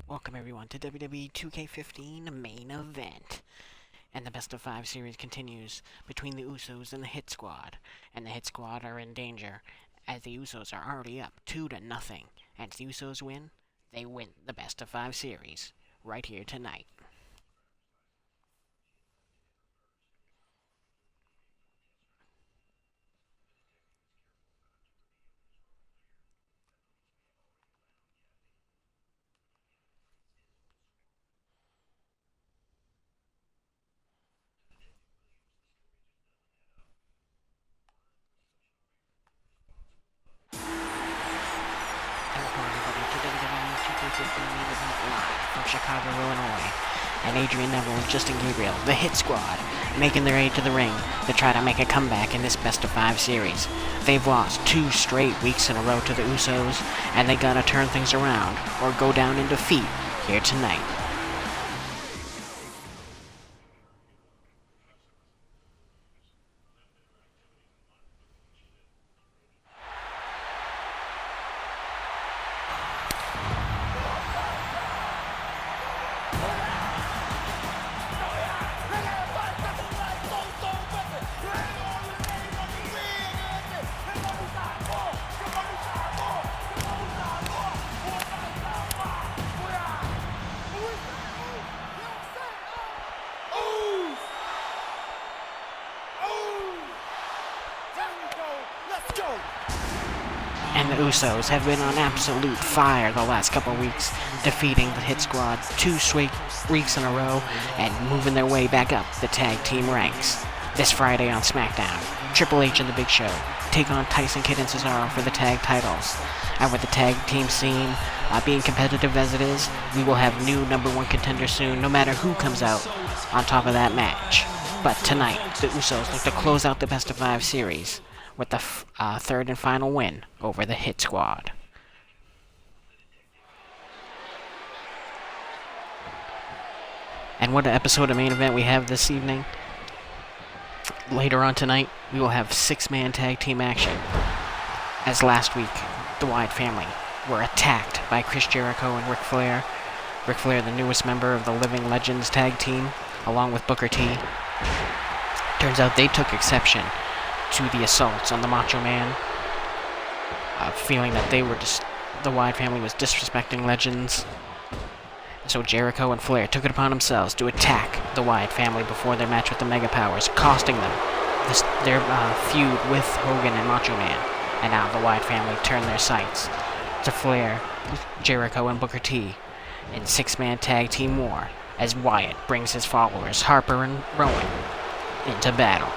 Welcome everyone to WWE 2K15 main event. And the best of 5 series continues between the Usos and the Hit Squad. And the Hit Squad are in danger as the Usos are already up 2-0. And if the Usos win, they win the best of 5 series right here tonight. Welcome everybody to WWE 2K15 main event live from Chicago, Illinois. And Adrian Neville and Justin Gabriel, the Hit Squad, making their way to the ring to try to make a comeback in this best of 5 series. They've lost 2 straight weeks in a row to the Usos, and they gotta turn things around or go down in defeat here tonight. And the Usos have been on absolute fire the last couple weeks, defeating the Hit Squad 2 straight weeks in a row and moving their way back up the tag team ranks. This Friday on SmackDown, Triple H and the Big Show take on Tyson Kidd and Cesaro for the tag titles. And with the tag team scene being competitive as it is, we will have new #1 contenders soon, no matter who comes out on top of that match. But tonight, the Usos look to close out the best of 5 series with the third and final win over the Hit Squad. And what an episode of main event we have this evening. Later on tonight, we will have 6-man tag team action. As last week, the Wyatt family were attacked by Chris Jericho and Ric Flair. Ric Flair, the newest member of the Living Legends tag team, along with Booker T. Turns out they took exception to the assaults on the Macho Man, feeling that the Wyatt family was disrespecting Legends. So Jericho and Flair took it upon themselves to attack the Wyatt family before their match with the Mega Powers, costing them their feud with Hogan and Macho Man. And now the Wyatt family turned their sights to Flair, Jericho, and Booker T in 6-man tag team war as Wyatt brings his followers, Harper and Rowan, into battle.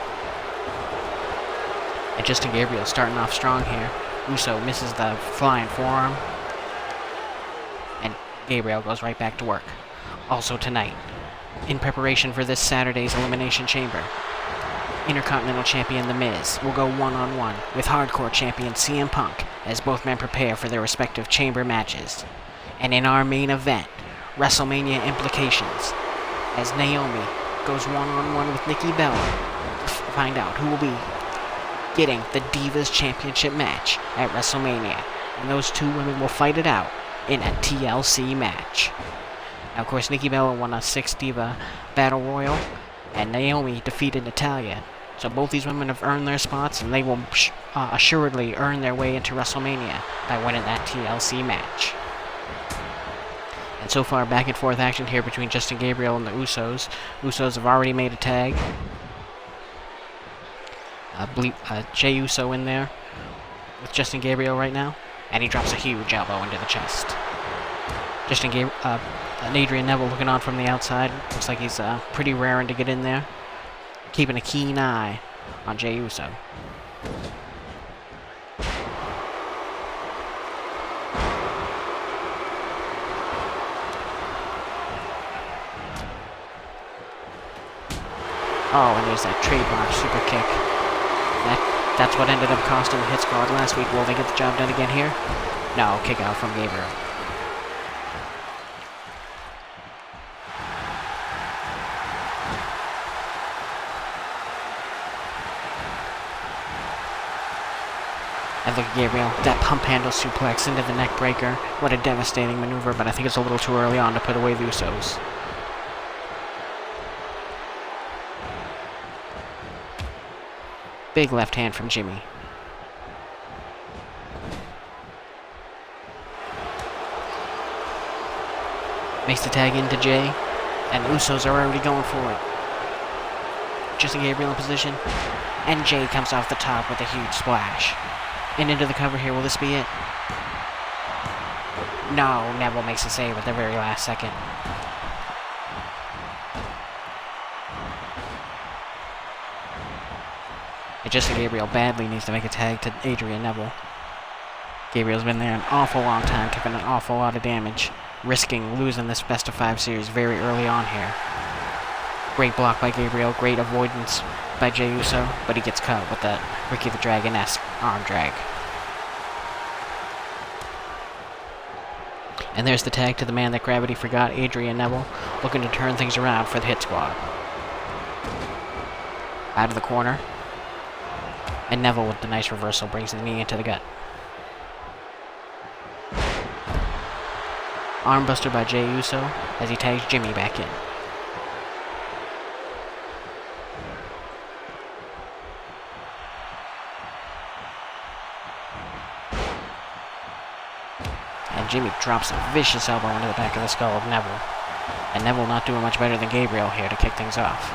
And Justin Gabriel starting off strong here. Uso misses the flying forearm. And Gabriel goes right back to work. Also tonight, in preparation for this Saturday's Elimination Chamber, Intercontinental Champion The Miz will go one-on-one with Hardcore Champion CM Punk as both men prepare for their respective chamber matches. And in our main event, WrestleMania Implications, as Naomi goes one-on-one with Nikki Bella to find out who will be getting the Divas Championship match at WrestleMania, and those 2 women will fight it out in a TLC match. Now, of course, Nikki Bella won a 6-diva battle royal, and Naomi defeated Natalya. So both these women have earned their spots, and they will assuredly earn their way into WrestleMania by winning that TLC match. And so far, back and forth action here between Justin Gabriel and the Usos. Usos have already made a tag. Jey Uso in there with Justin Gabriel right now, and he drops a huge elbow into the chest. Adrian Neville looking on from the outside. Looks like he's pretty raring to get in there, keeping a keen eye on Jey Uso. Oh, and there's that trademark super kick. That's what ended up costing the Hit Squad last week. Will they get the job done again here? No, kick out from Gabriel. And look at Gabriel, that pump handle suplex into the neck breaker. What a devastating maneuver, but I think it's a little too early on to put away the Usos. Big left hand from Jimmy. Makes the tag into Jay, and Usos are already going for it. Justin Gabriel in position, and Jay comes off the top with a huge splash. And into the cover here, will this be it? No, Neville makes a save at the very last second. And Justin Gabriel badly needs to make a tag to Adrian Neville. Gabriel's been there an awful long time, taking an awful lot of damage, risking losing this best-of-5 series very early on here. Great block by Gabriel, great avoidance by Jey Uso, but he gets cut with that Ricky the Dragon-esque arm drag. And there's the tag to the man that gravity forgot, Adrian Neville, looking to turn things around for the Hit Squad. Out of the corner. And Neville with the nice reversal brings the knee into the gut. Armbuster by Jey Uso as he tags Jimmy back in. And Jimmy drops a vicious elbow into the back of the skull of Neville. And Neville not doing much better than Gabriel here to kick things off.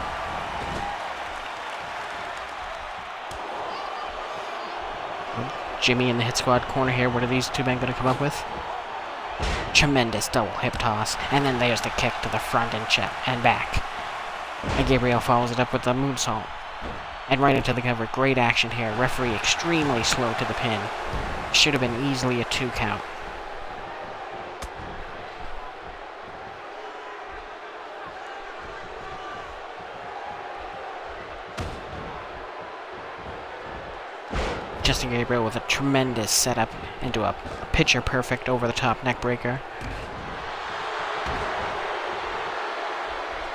Jimmy in the Hit Squad corner here. What are these two men going to come up with? Tremendous double hip toss. And then there's the kick to the front and back. And Gabriel follows it up with a moonsault. And right into the cover. Great action here. Referee extremely slow to the pin. Should have been easily a 2 count. Justin Gabriel with a tremendous setup into a picture-perfect over-the-top neck breaker.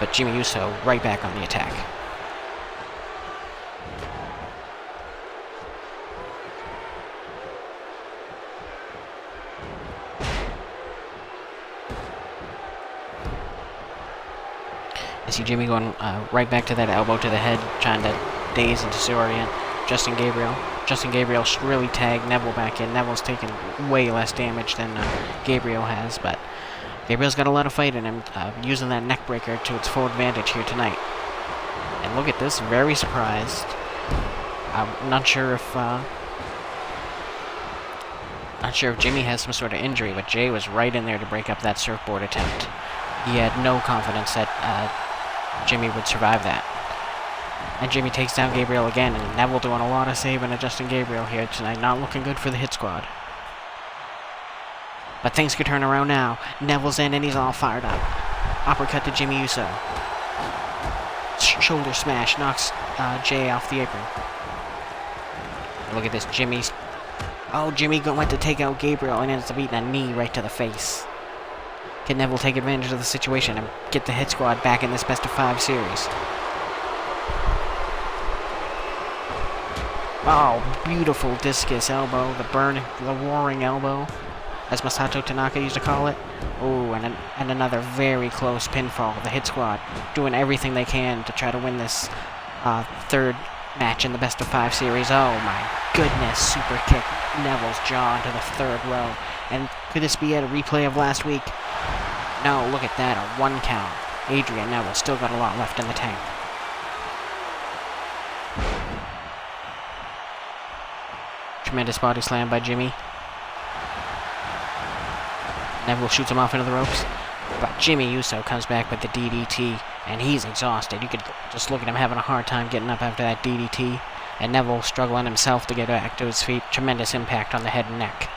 But Jimmy Uso right back on the attack. I see Jimmy going right back to that elbow to the head, trying to daze and disorient Justin Gabriel. Justin Gabriel should really tag Neville back in. Neville's taken way less damage than Gabriel has, but Gabriel's got a lot of fight in him, using that neck breaker to its full advantage here tonight. And look at this, very surprised. I'm not sure if Jimmy has some sort of injury, but Jay was right in there to break up that surfboard attempt. He had no confidence that Jimmy would survive that. And Jimmy takes down Gabriel again, and Neville doing a lot of saving of Justin Gabriel here tonight. Not looking good for the Hit Squad. But things could turn around now. Neville's in, and he's all fired up. Uppercut to Jimmy Uso. Shoulder smash knocks Jay off the apron. Look at this, Jimmy's... Oh, Jimmy went to take out Gabriel and ends up eating a knee right to the face. Can Neville take advantage of the situation and get the Hit Squad back in this best-of-5 series? Oh, beautiful discus elbow, the roaring elbow, as Masato Tanaka used to call it. Oh, and another very close pinfall. The Hit Squad doing everything they can to try to win this third match in the best-of-5 series. Oh my goodness, super kick Neville's jaw into the third row. And could this be a replay of last week? No, look at that, a 1 count. Adrian Neville still got a lot left in the tank. Tremendous body slam by Jimmy. Neville shoots him off into the ropes. But Jimmy Uso comes back with the DDT, and he's exhausted. You could just look at him having a hard time getting up after that DDT. And Neville struggling himself to get back to his feet. Tremendous impact on the head and neck.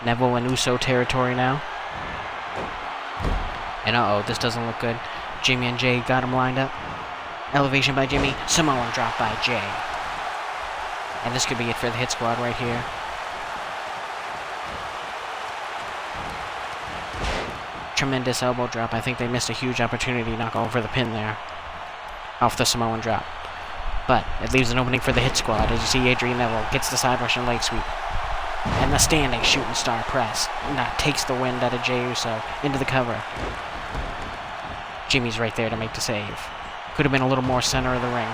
Neville in Uso territory now. And uh-oh, this doesn't look good. Jimmy and Jay got him lined up. Elevation by Jimmy, Samoan drop by Jay. And this could be it for the Hit Squad right here. Tremendous elbow drop. I think they missed a huge opportunity to knock over the pin there. Off the Samoan drop. But it leaves an opening for the Hit Squad as you see Adrian Neville gets the side Russian leg sweep. And the standing shooting star press. And that takes the wind out of Jey Uso into the cover. Jimmy's right there to make the save. Could have been a little more center of the ring.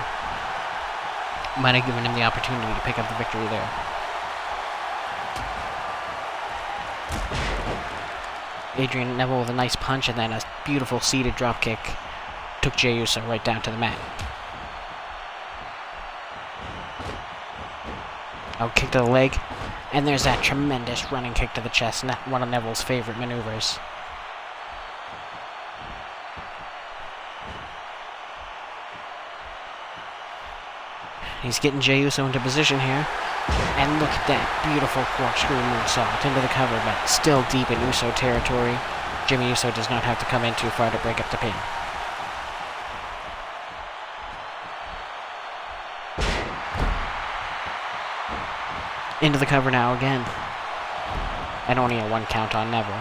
Might have given him the opportunity to pick up the victory there. Adrian Neville with a nice punch and then a beautiful seated dropkick took Jey Uso right down to the mat. Oh, kick to the leg. And there's that tremendous running kick to the chest. One of Neville's favorite maneuvers. He's getting Jey Uso into position here. And look at that beautiful corkscrew moonsault into the cover, but still deep in Uso territory. Jimmy Uso does not have to come in too far to break up the pin. Into the cover now again. And only a 1 count on Neville.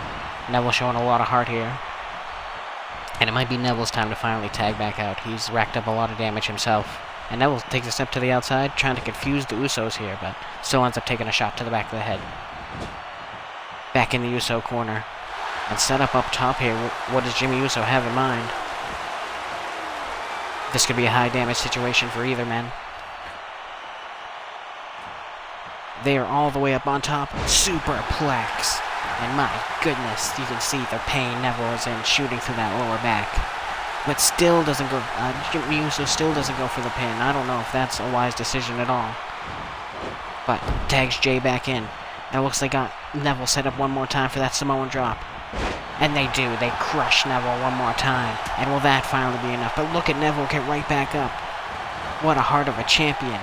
Neville showing a lot of heart here. And it might be Neville's time to finally tag back out. He's racked up a lot of damage himself. And Neville takes a step to the outside, trying to confuse the Usos here, but still ends up taking a shot to the back of the head. Back in the Uso corner. And set up top here. What does Jimmy Uso have in mind? This could be a high damage situation for either man. They are all the way up on top. Superplex. And my goodness, you can see the pain Neville is in shooting through that lower back. But still doesn't go, Jimmy Uso still doesn't go for the pin. I don't know if that's a wise decision at all. But tags Jey back in. And it looks like Neville set up one more time for that Samoan drop. And they do. They crush Neville one more time. And will that finally be enough? But look at Neville get right back up. What a heart of a champion.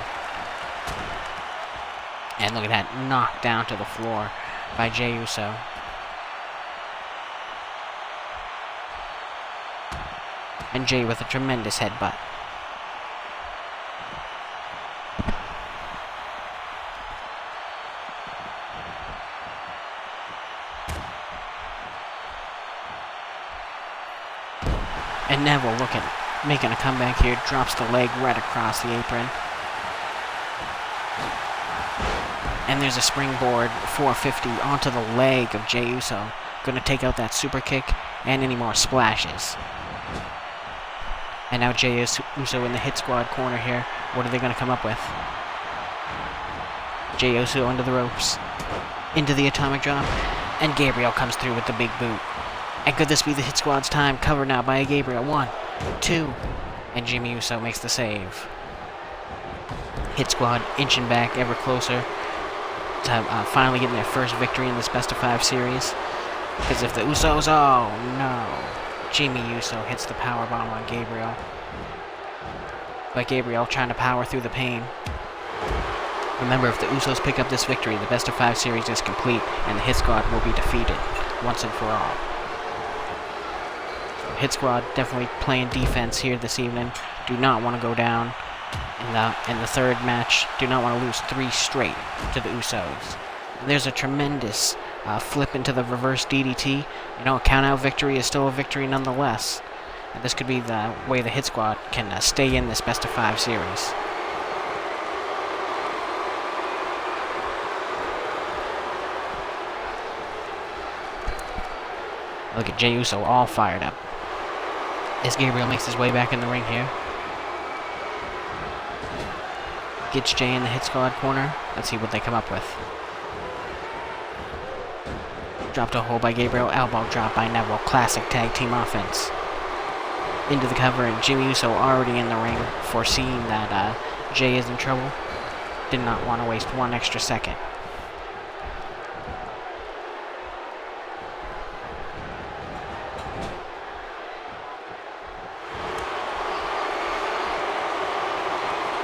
And look at that, knocked down to the floor by Jey Uso. And Jey with a tremendous headbutt. And Neville making a comeback here, drops the leg right across the apron. And there's a springboard 450 onto the leg of Jey Uso. Going to take out that super kick and any more splashes. And now Jey Uso in the Hit Squad corner here. What are they going to come up with? Jey Uso into the ropes. Into the atomic drop. And Gabriel comes through with the big boot. And could this be the Hit Squad's time? Covered now by Gabriel. 1, 2. And Jimmy Uso makes the save. Hit Squad inching back ever closer to finally getting their first victory in this best-of-5 series. Because if the Usos... Oh, no. Jimmy Uso hits the powerbomb on Gabriel. But Gabriel trying to power through the pain. Remember, if the Usos pick up this victory, the best-of-5 series is complete, and the Hit Squad will be defeated once and for all. So Hit Squad definitely playing defense here this evening. Do not want to go down in the third match. Do not want to lose 3 straight to the Usos. There's a tremendous flip into the reverse DDT. You know, a count-out victory is still a victory nonetheless. And this could be the way the Hit Squad can stay in this best-of-5 series. Look at Jey Uso all fired up. As Gabriel makes his way back in the ring here. Gets Jey in the Hit Squad corner. Let's see what they come up with. Dropped a hole by Gabriel. Elbow drop by Neville. Classic tag team offense. Into the cover, and Jimmy Uso already in the ring, foreseeing that Jey is in trouble. Did not want to waste 1 extra second.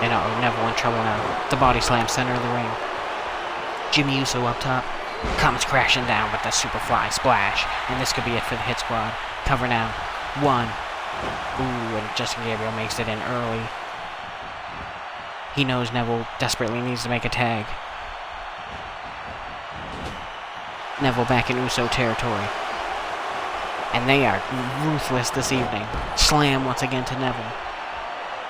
And Neville in trouble now. The body slam center of the ring. Jimmy Uso up top. Comes crashing down with the Superfly splash. And this could be it for the Hit Squad. Cover now. 1. Ooh, and Justin Gabriel makes it in early. He knows Neville desperately needs to make a tag. Neville back in Uso territory. And they are ruthless this evening. Slam once again to Neville.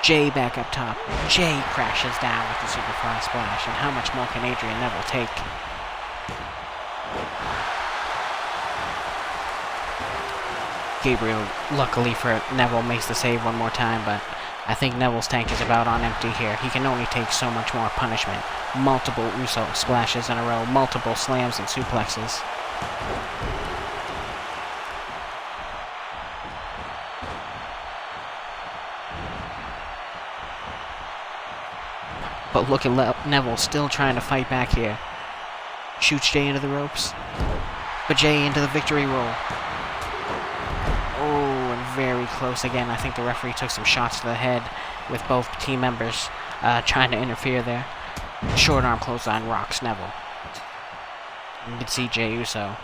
Jay back up top. Jay crashes down with the Superfly Splash. And how much more can Adrian Neville take? Gabriel, luckily for Neville, makes the save one more time, but I think Neville's tank is about on empty here. He can only take so much more punishment. Multiple Uso splashes in a row, multiple slams and suplexes. But look at Neville still trying to fight back here. Shoots Jay into the ropes. But Jay into the victory roll. Oh, and very close again. I think the referee took some shots to the head with both team members trying to interfere there. Short arm clothesline rocks Neville. You can see Jey Uso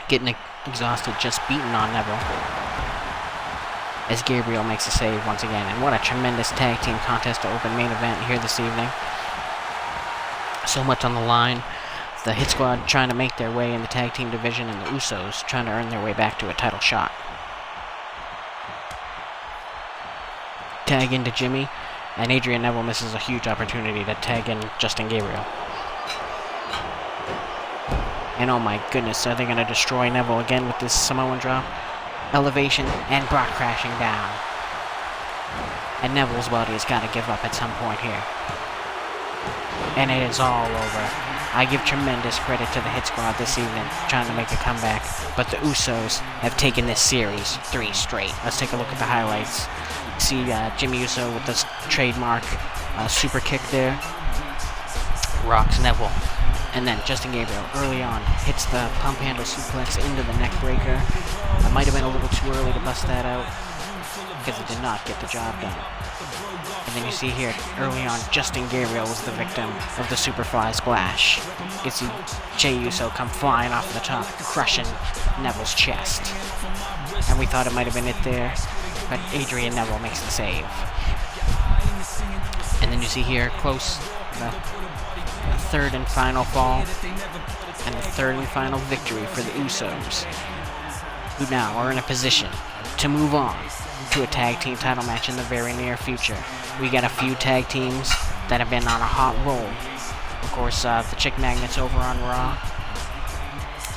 getting exhausted, just beating on Neville. As Gabriel makes a save once again. And what a tremendous tag team contest to open main event here this evening. So much on the line. The Hit Squad trying to make their way in the tag team division, and the Usos trying to earn their way back to a title shot. Tag into Jimmy, and Adrian Neville misses a huge opportunity to tag in Justin Gabriel. And oh my goodness, are they going to destroy Neville again with this Samoan drop? Elevation, and Brock crashing down. And Neville's body has got to give up at some point here. And it is all over. I give tremendous credit to the Hit Squad this evening, trying to make a comeback, but the Usos have taken this series 3 straight. Let's take a look at the highlights. See Jimmy Uso with this trademark super kick there. Rocks Neville. And then Justin Gabriel, early on, hits the pump handle suplex into the neck breaker. I might have been a little too early to bust that out, because it did not get the job done. And then you see here, early on, Justin Gabriel was the victim of the Superfly Splash. You can see Jey Uso come flying off the top, crushing Neville's chest. And we thought it might have been it there, but Adrian Neville makes the save. And then you see here, close, the third and final fall, and the third and final victory for the Usos, who now are in a position to move on to a tag team title match in the very near future. We got a few tag teams that have been on a hot roll. Of course, the Chick Magnets over on Raw,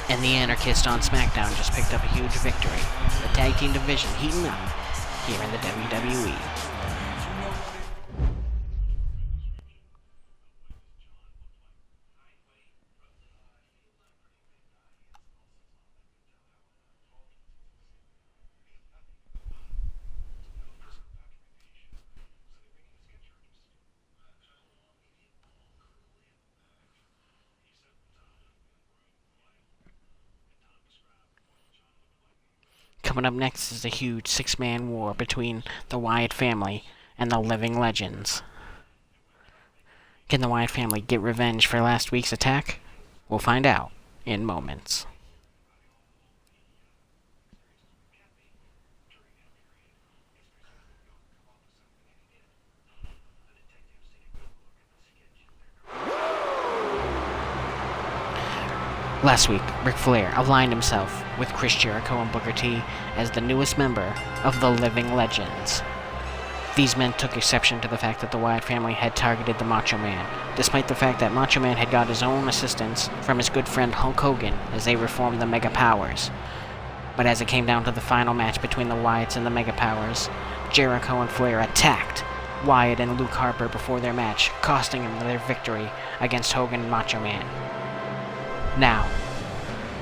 and the Anarchist on SmackDown just picked up a huge victory. The tag team division heating up here in the WWE. Coming up next is a huge 6-man war between the Wyatt family and the Living Legends. Can the Wyatt family get revenge for last week's attack? We'll find out in moments. Last week, Ric Flair aligned himself with Chris Jericho and Booker T as the newest member of the Living Legends. These men took exception to the fact that the Wyatt family had targeted the Macho Man, despite the fact that Macho Man had got his own assistance from his good friend Hulk Hogan as they reformed the Mega Powers. But as it came down to the final match between the Wyatts and the Mega Powers, Jericho and Flair attacked Wyatt and Luke Harper before their match, costing them their victory against Hogan and Macho Man. Now,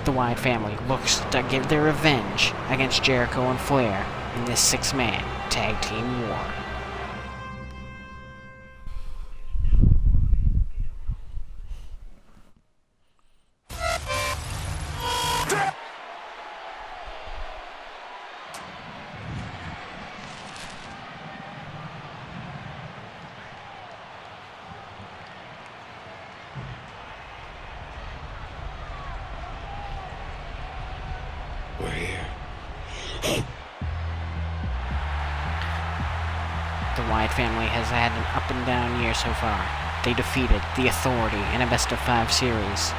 the Wyatt family looks to get their revenge against Jericho and Flair in this 6-man tag team war. We're here. The Wyatt family has had an up and down year so far. They defeated The Authority in a best-of-5 series,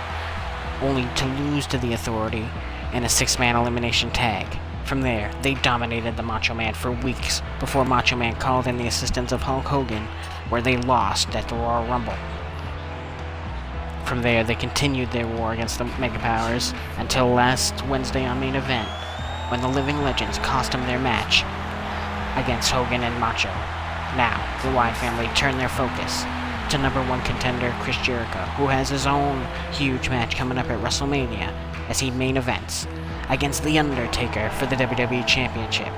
only to lose to The Authority in a 6-man elimination tag From there, they dominated the Macho Man for weeks before Macho Man called in the assistance of Hulk Hogan, where they lost at the Royal Rumble. From there, they continued their war against the Mega Powers until last Wednesday on Main Event, when the Living Legends cost them their match against Hogan and Macho. Now, the Wyatt family turned their focus to #1 contender Chris Jericho, who has his own huge match coming up at WrestleMania as he main events against The Undertaker for the WWE Championship.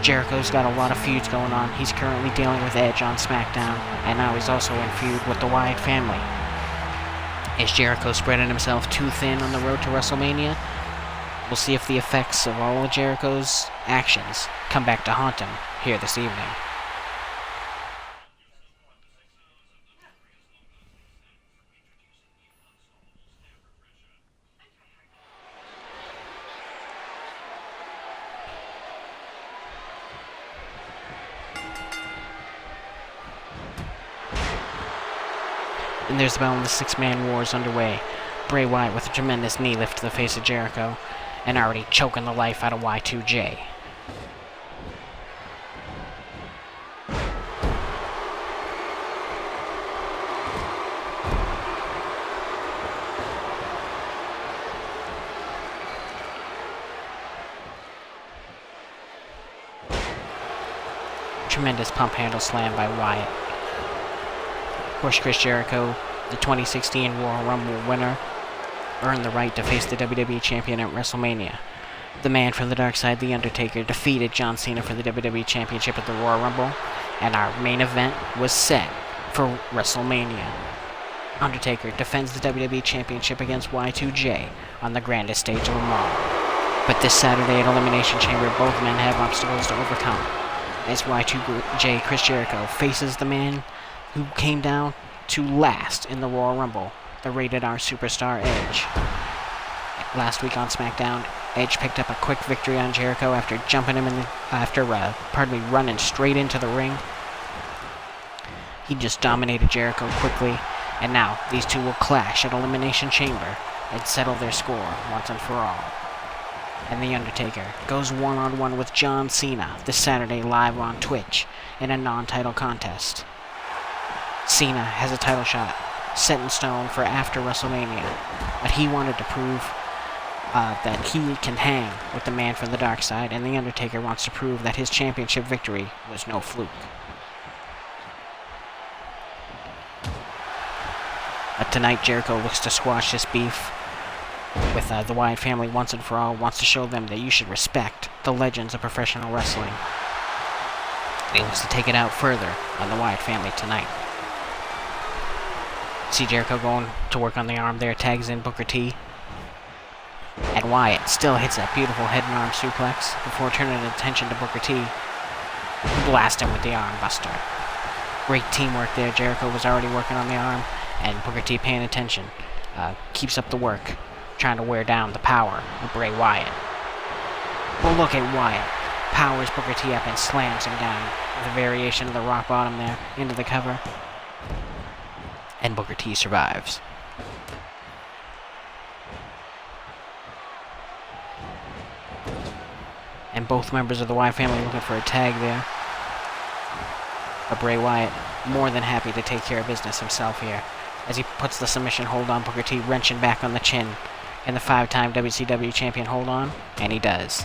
Jericho's got a lot of feuds going on. He's currently dealing with Edge on SmackDown, and now he's also in feud with the Wyatt family. Is Jericho spreading himself too thin on the road to WrestleMania? We'll see if the effects of all of Jericho's actions come back to haunt him here this evening. And there's the bell, and the six-man war is underway. Bray Wyatt with a tremendous knee lift to the face of Jericho, and already choking the life out of Y2J. Tremendous pump handle slam by Wyatt. Of course, Chris Jericho, the 2016 Royal Rumble winner, earned the right to face the WWE Champion at WrestleMania. The man from the dark side, The Undertaker, defeated John Cena for the WWE Championship at the Royal Rumble, and our main event was set for WrestleMania. Undertaker defends the WWE Championship against Y2J on the grandest stage of them all. But this Saturday at Elimination Chamber, both men have obstacles to overcome, as Y2J Chris Jericho faces the man who came down to last in the Royal Rumble, the Rated R superstar Edge. Last week on SmackDown, Edge picked up a quick victory on Jericho after jumping him running straight into the ring. He just dominated Jericho quickly, and now these two will clash at Elimination Chamber and settle their score once and for all. And The Undertaker goes one-on-one with John Cena this Saturday live on Twitch in a non-title contest. Cena has a title shot set in stone for after WrestleMania, but he wanted to prove that he can hang with the man from the dark side, and The Undertaker wants to prove that his championship victory was no fluke. But tonight, Jericho looks to squash this beef with the Wyatt family once and for all, wants to show them that you should respect the legends of professional wrestling. He wants to take it out further on the Wyatt family tonight. See Jericho going to work on the arm there, tags in Booker T. And Wyatt still hits that beautiful head and arm suplex before turning attention to Booker T. Blast him with the arm buster. Great teamwork there. Jericho was already working on the arm, and Booker T paying attention. Keeps up the work, trying to wear down the power of Bray Wyatt. Well, look at Wyatt. Powers Booker T up and slams him down with a variation of the rock bottom there into the cover. And Booker T survives. And both members of the Wyatt family looking for a tag there. But Bray Wyatt more than happy to take care of business himself here, as he puts the submission hold on Booker T, wrenching back on the chin, and the 5-time WCW champion hold on, and he does.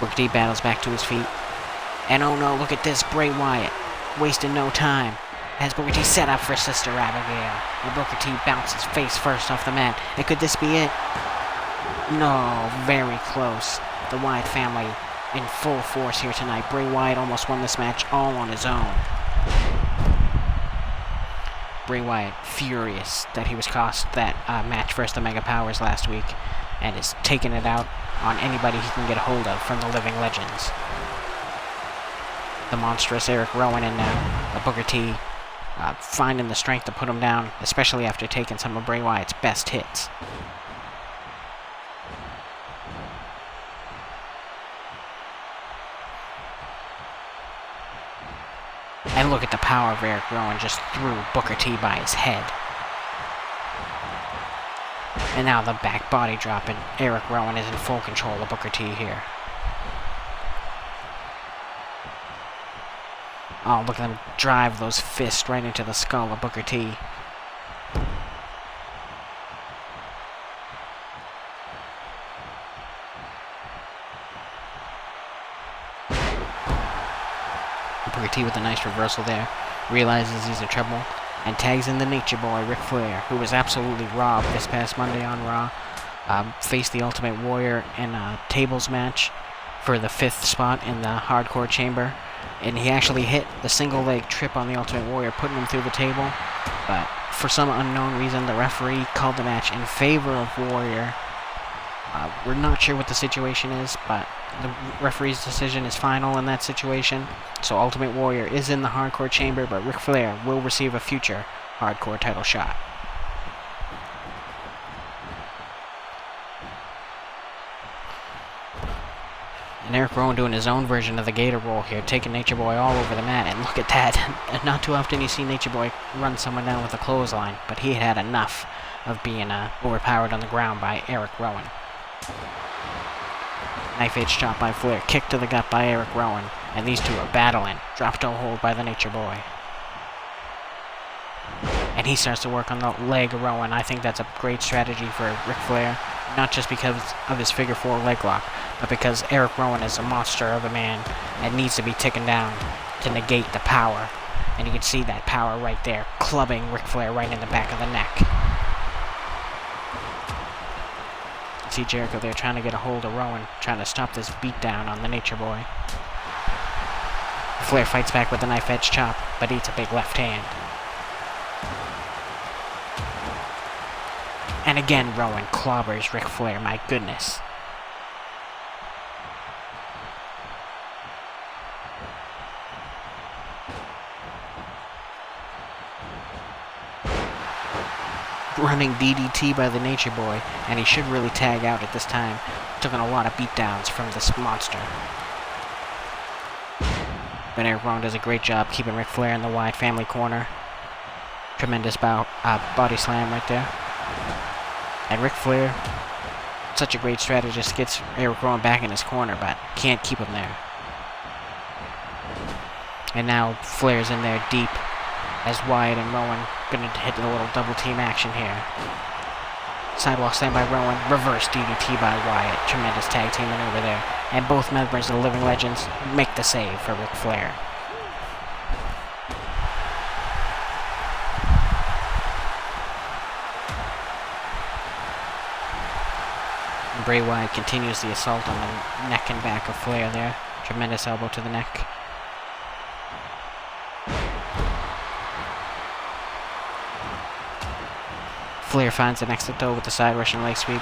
Booker T battles back to his feet. And oh no, look at this, Bray Wyatt, wasting no time, has Booker T set up for Sister Abigail, and Booker T bounces face first off the mat. And could this be it? No, very close. The Wyatt family in full force here tonight. Bray Wyatt almost won this match all on his own. Bray Wyatt furious that he was cost that match versus the Mega Powers last week, and is taking it out on anybody he can get a hold of from the Living Legends. The monstrous Eric Rowan in now. Booker T finding the strength to put him down, especially after taking some of Bray Wyatt's best hits. And look at the power of Eric Rowan, just threw Booker T by his head. And now the back body drop, and Eric Rowan is in full control of Booker T here. Oh, look at him drive those fists right into the skull of Booker T. Booker T with a nice reversal there. Realizes he's in trouble and tags in the Nature Boy, Ric Flair, who was absolutely robbed this past Monday on Raw. Faced the Ultimate Warrior in a tables match for the 5th spot in the Hardcore Chamber. And he actually hit the single leg trip on the Ultimate Warrior, putting him through the table. But for some unknown reason, the referee called the match in favor of Warrior. We're not sure what the situation is, but the referee's decision is final in that situation. So Ultimate Warrior is in the Hardcore Chamber, but Ric Flair will receive a future Hardcore title shot. And Eric Rowan doing his own version of the Gator Roll here, taking Nature Boy all over the mat. And look at that. Not too often you see Nature Boy run someone down with a clothesline, but he had enough of being overpowered on the ground by Eric Rowan. Knife edge chop by Flair, kick to the gut by Eric Rowan, and these two are battling. Drop toe hold by the Nature Boy. And he starts to work on the leg of Rowan. I think that's a great strategy for Ric Flair, not just because of his figure 4 leg lock, but because Eric Rowan is a monster of a man and needs to be taken down to negate the power. And you can see that power right there, clubbing Ric Flair right in the back of the neck. You see Jericho there trying to get a hold of Rowan, trying to stop this beatdown on the Nature Boy. Flair fights back with a knife edge chop, but eats a big left hand. And again, Rowan clobbers Ric Flair, my goodness. Running DDT by the Nature Boy, and he should really tag out at this time. Took on a lot of beatdowns from this monster. But Eric Rowan does a great job keeping Ric Flair in the Wyatt family corner. Tremendous body slam right there. And Ric Flair, such a great strategist, gets Eric Rowan back in his corner, but can't keep him there. And now Flair's in there deep, as Wyatt and Rowan gonna hit a little double team action here. Sidewalk slam by Rowan, reverse DDT by Wyatt. Tremendous tag team maneuver there. And both members of the Living Legends make the save for Ric Flair. And Bray Wyatt continues the assault on the neck and back of Flair there. Tremendous elbow to the neck. Flair finds an exit though with the side Russian leg sweep.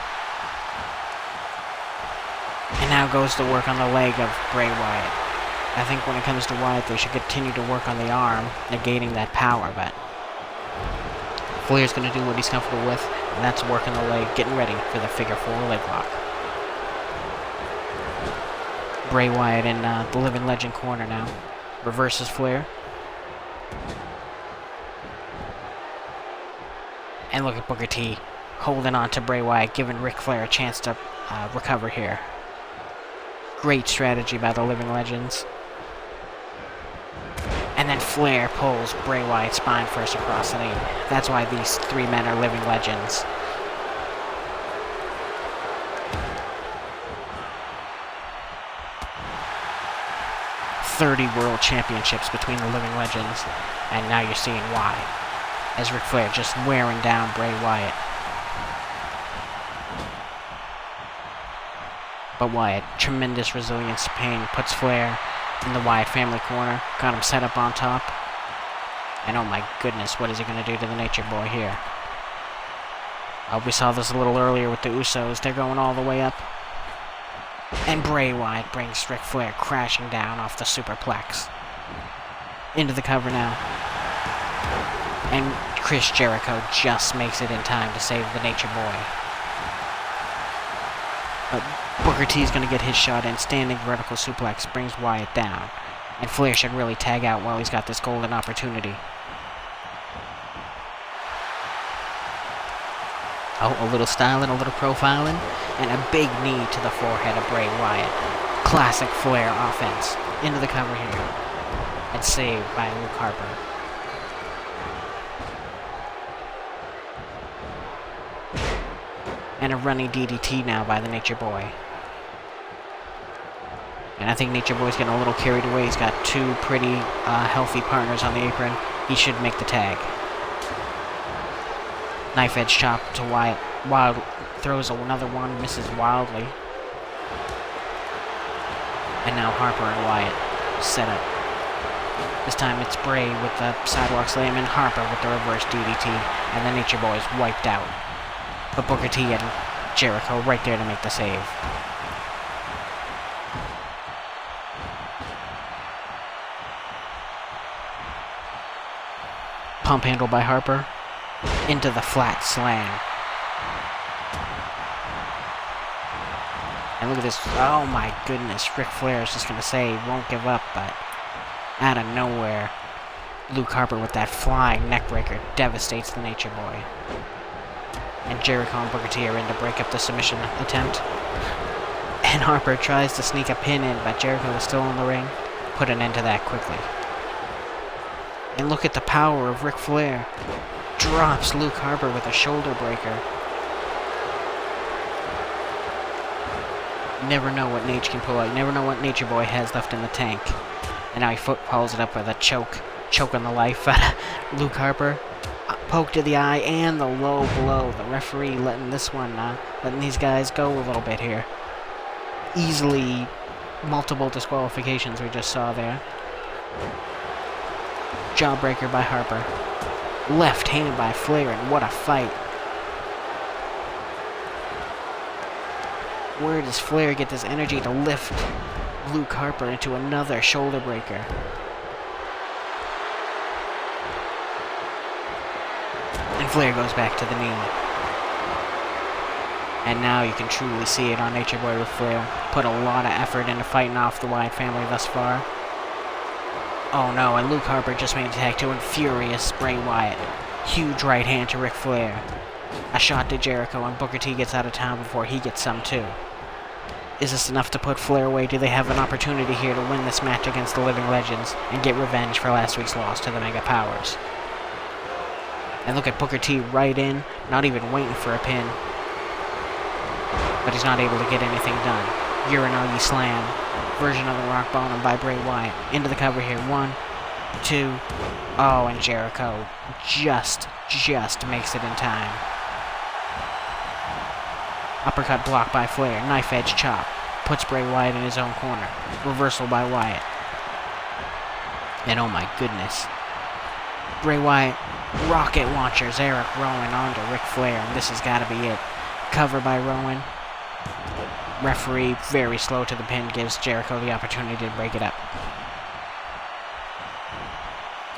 And now goes to work on the leg of Bray Wyatt. I think when it comes to Wyatt, they should continue to work on the arm, negating that power, but Flair's going to do what he's comfortable with, and that's working the leg, getting ready for the figure 4 leg lock. Bray Wyatt in the Living Legend corner now. Reverses Flair. And look at Booker T holding on to Bray Wyatt, giving Ric Flair a chance to recover here. Great strategy by the Living Legends. And then Flair pulls Bray Wyatt spine first across the knee. That's why these 3 men are Living Legends. "30 world championships between the Living Legends, and now you're seeing why." As Ric Flair just wearing down Bray Wyatt. But Wyatt, tremendous resilience to pain, puts Flair in the Wyatt family corner, got him set up on top. And oh my goodness, what is he going to do to the Nature Boy here? We saw this a little earlier with the Usos. They're going all the way up. And Bray Wyatt brings Ric Flair crashing down off the superplex. Into the cover now. And Chris Jericho just makes it in time to save the Nature Boy. But Booker T's going to get his shot in. Standing vertical suplex brings Wyatt down. And Flair should really tag out while he's got this golden opportunity. Oh, a little styling, a little profiling, and a big knee to the forehead of Bray Wyatt. Classic Flair offense. Into the cover here. And saved by Luke Harper. And a running DDT now by the Nature Boy. And I think Nature Boy's getting a little carried away. He's got two pretty healthy partners on the apron. He should make the tag. Knife edge chop to Wyatt. Wild throws another one, misses wildly. And now Harper and Wyatt set up. This time it's Bray with the sidewalk slam and Harper with the reverse DDT. And the Nature Boy is wiped out. But Booker T and Jericho right there to make the save. Pump handle by Harper. Into the flat slam. And look at this. Oh my goodness. Ric Flair is just going to say won't give up, but out of nowhere, Luke Harper with that flying neckbreaker devastates the Nature Boy. And Jericho and Booker T are in to break up the submission attempt. And Harper tries to sneak a pin in, but Jericho is still in the ring. Put an end to that quickly. And look at the power of Ric Flair. Drops Luke Harper with a shoulder breaker. Never know what Nate can pull out. Never know what Nature Boy has left in the tank. And now he follows it up with a choke. Choke on the life out of Luke Harper. Poke to the eye and the low blow. The referee letting these guys go a little bit here. Easily multiple disqualifications we just saw there. Jawbreaker by Harper. Left hand by Flair, and what a fight. Where does Flair get this energy to lift Luke Harper into another shoulder breaker? And Flair goes back to the knee. And now you can truly see it on Nature Boy with Flair. Put a lot of effort into fighting off the Wyatt family thus far. Oh no, and Luke Harper just made a tag to infurious Bray Wyatt. Huge right hand to Ric Flair. A shot to Jericho, and Booker T gets out of town before he gets some too. Is this enough to put Flair away? Do they have an opportunity here to win this match against the Living Legends and get revenge for last week's loss to the Mega Powers? And look at Booker T right in, not even waiting for a pin. But he's not able to get anything done. Uranagi slam. Version of the Rock Bottom by Bray Wyatt. Into the cover here. 1, 2. Oh, and Jericho just makes it in time. Uppercut block by Flair. Knife edge chop. Puts Bray Wyatt in his own corner. Reversal by Wyatt. And oh my goodness. Bray Wyatt rocket launchers Eric Rowan onto Ric Flair. And this has got to be it. Cover by Rowan. Referee, very slow to the pin, gives Jericho the opportunity to break it up.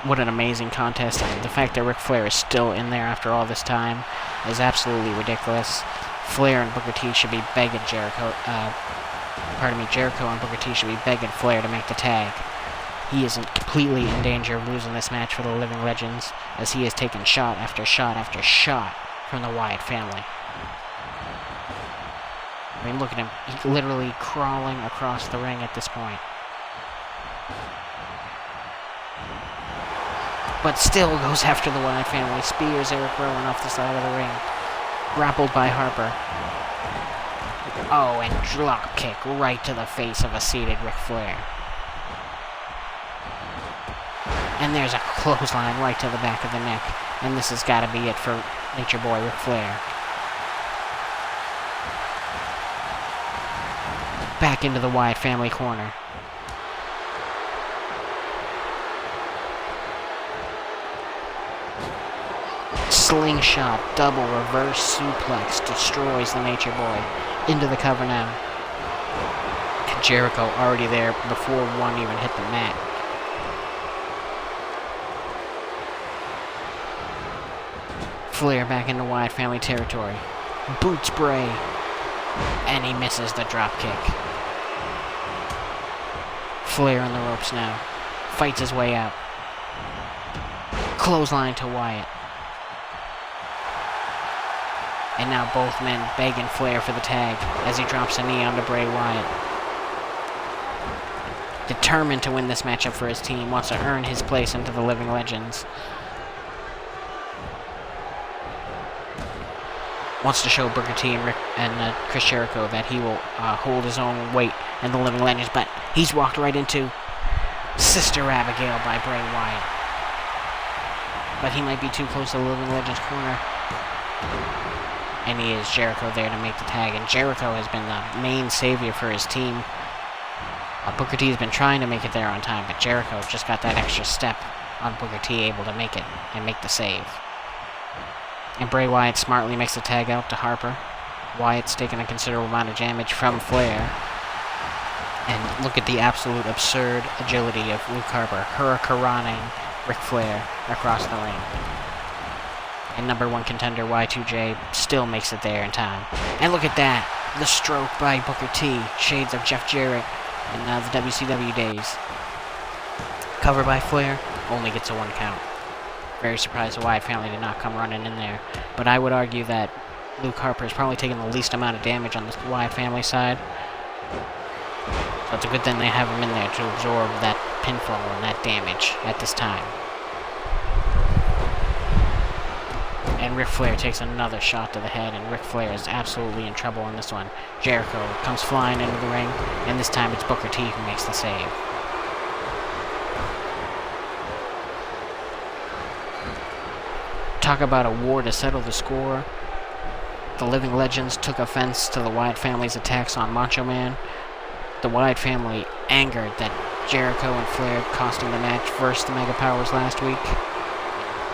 What an amazing contest. The fact that Ric Flair is still in there after all this time is absolutely ridiculous. Flair and Booker T should be begging Jericho and Booker T should be begging Flair to make the tag. He isn't completely in danger of losing this match for the Living Legends, as he has taken shot after shot after shot from the Wyatt family. I mean, look at him. He's literally crawling across the ring at this point. But still goes after the Wyatt family. Spears Eric Rowan off the side of the ring. Grappled by Harper. Oh, and drop kick right to the face of a seated Ric Flair. And there's a clothesline right to the back of the neck. And this has got to be it for Nature Boy Ric Flair. Back into the Wyatt family corner. Slingshot, double reverse suplex destroys the Nature Boy. Into the cover now. And Jericho already there before one even hit the mat. Flair back into Wyatt family territory. Boots Bray. And he misses the drop kick. Flair on the ropes now. Fights his way out. Clothesline to Wyatt. And now both men begging Flair for the tag as he drops a knee onto Bray Wyatt. Determined to win this matchup for his team, wants to earn his place into the Living Legends. Wants to show Booker T and Chris Jericho that he will hold his own weight in the Living Legends, but he's walked right into Sister Abigail by Bray Wyatt. But he might be too close to the Living Legends corner. And he is Jericho there to make the tag, and Jericho has been the main savior for his team. Booker T has been trying to make it there on time, but Jericho just got that extra step on Booker T, able to make it and make the save. And Bray Wyatt smartly makes the tag out to Harper. Wyatt's taking a considerable amount of damage from Flair. And look at the absolute absurd agility of Luke Harper, hurricanrunning Ric Flair across the ring. And number one contender Y2J still makes it there in time. And look at that, the stroke by Booker T, shades of Jeff Jarrett in the WCW days. Cover by Flair, only gets a 1 count. Very surprised the Wyatt family did not come running in there. But I would argue that Luke Harper has probably taken the least amount of damage on the Wyatt family side. So it's a good thing they have him in there to absorb that pinfall and that damage at this time. And Ric Flair takes another shot to the head, and Ric Flair is absolutely in trouble in this one. Jericho comes flying into the ring, and this time it's Booker T who makes the save. Talk about a war to settle the score. The Living Legends took offense to the Wyatt family's attacks on Macho Man. The Wyatt family angered that Jericho and Flair cost him the match versus the Mega Powers last week,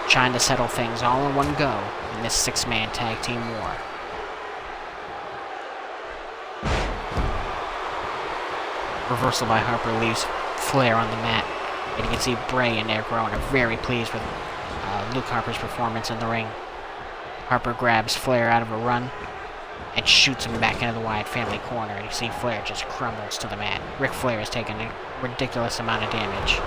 trying to settle things all in one go in this 6-man tag team war. Reversal by Harper leaves Flair on the mat, and you can see Bray and Eric Rowan are very pleased with Luke Harper's performance in the ring. Harper grabs Flair out of a run and shoots him back into the Wyatt family corner, and you see Flair just crumbles to the mat. Ric Flair has taken a ridiculous amount of damage.